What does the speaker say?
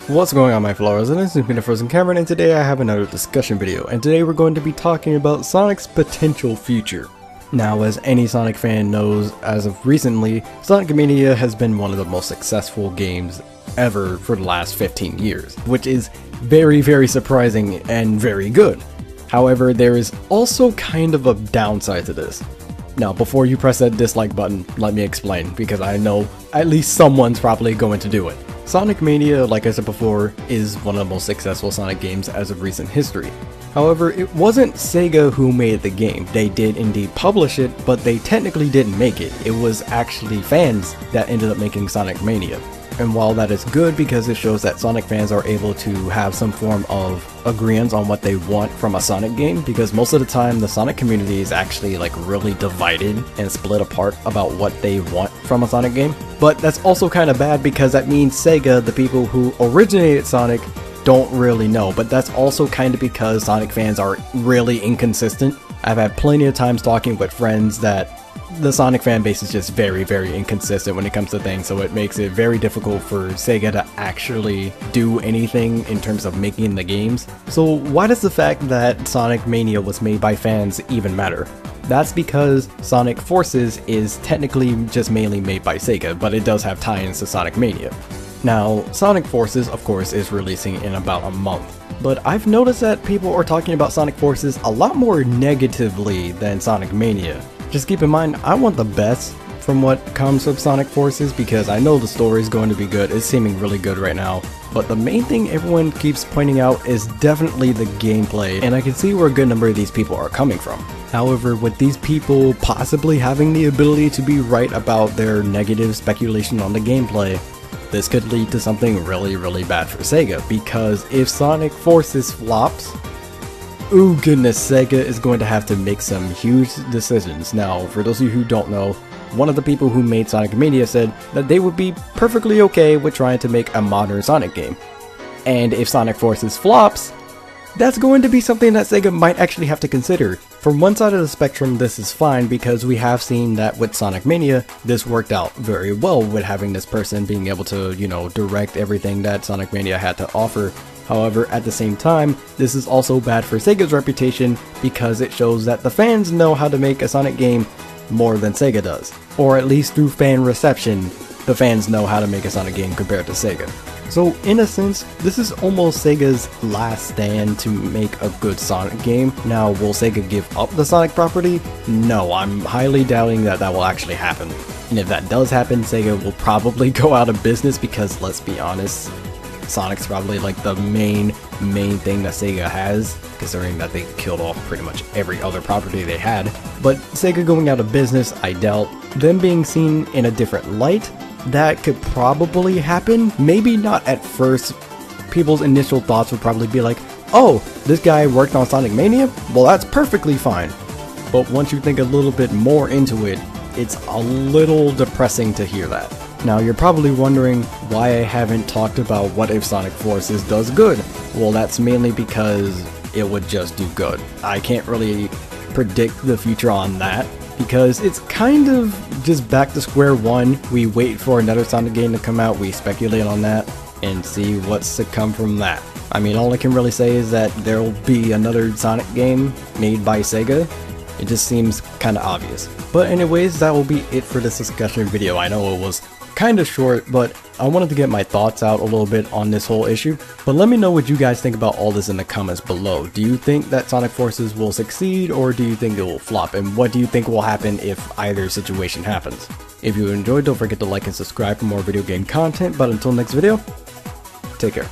What's going on, my fellow residents? This is TheFrozenCavern, and today I have another discussion video, and today we're going to be talking about Sonic's potential future. Now, as any Sonic fan knows, as of recently, Sonic Mania has been one of the most successful games ever for the last 15 years, which is very surprising and very good. However, there is also kind of a downside to this. Now, before you press that dislike button, let me explain, because I know at least someone's probably going to do it. Sonic Mania, like I said before, is one of the most successful Sonic games as of recent history. However, it wasn't Sega who made the game. They did indeed publish it, but they technically didn't make it. It was actually fans that ended up making Sonic Mania. And while that is good because it shows that Sonic fans are able to have some form of agreement on what they want from a Sonic game, because most of the time the Sonic community is actually like really divided and split apart about what they want from a Sonic game. But that's also kind of bad because that means Sega, the people who originated Sonic, don't really know. But that's also kind of because Sonic fans are really inconsistent. I've had plenty of times talking with friends that the Sonic fan base is just very inconsistent when it comes to things, so it makes it very difficult for Sega to actually do anything in terms of making the games. So why does the fact that Sonic Mania was made by fans even matter? That's because Sonic Forces is technically just mainly made by Sega, but it does have tie-ins to Sonic Mania. Now, Sonic Forces, of course, is releasing in about a month. But I've noticed that people are talking about Sonic Forces a lot more negatively than Sonic Mania. Just keep in mind, I want the best from what comes from Sonic Forces because I know the story is going to be good. It's seeming really good right now. But the main thing everyone keeps pointing out is definitely the gameplay, and I can see where a good number of these people are coming from. However, with these people possibly having the ability to be right about their negative speculation on the gameplay, this could lead to something really bad for Sega, because if Sonic Forces flops, ooh goodness, Sega is going to have to make some huge decisions. Now, for those of you who don't know, one of the people who made Sonic Mania said that they would be perfectly okay with trying to make a modern Sonic game. And if Sonic Forces flops, that's going to be something that Sega might actually have to consider. From one side of the spectrum, this is fine because we have seen that with Sonic Mania, this worked out very well with having this person being able to, direct everything that Sonic Mania had to offer. However, at the same time, this is also bad for Sega's reputation because it shows that the fans know how to make a Sonic game more than Sega does. Or at least through fan reception, the fans know how to make a Sonic game compared to Sega. So in a sense, this is almost Sega's last stand to make a good Sonic game. Now, will Sega give up the Sonic property? No, I'm highly doubting that that will actually happen. And if that does happen, Sega will probably go out of business because, let's be honest, Sonic's probably like the main thing that Sega has, considering that they killed off pretty much every other property they had. But Sega going out of business, I doubt. Them being seen in a different light, that could probably happen. Maybe not at first. People's initial thoughts would probably be like, oh, this guy worked on Sonic Mania? Well, that's perfectly fine. But once you think a little bit more into it, it's a little depressing to hear that. Now, you're probably wondering why I haven't talked about what if Sonic Forces does good. Well, that's mainly because it would just do good. I can't really predict the future on that, because it's kind of just back to square one. We wait for another Sonic game to come out, we speculate on that, and see what's to come from that. I mean, all I can really say is that there will be another Sonic game made by Sega. It just seems kind of obvious. But anyways, that will be it for this discussion video. I know it was kind of short, but I wanted to get my thoughts out a little bit on this whole issue. But let me know what you guys think about all this in the comments below. Do you think that Sonic Forces will succeed, or do you think it will flop? And what do you think will happen if either situation happens? If you enjoyed, don't forget to like and subscribe for more video game content. But until next video, take care.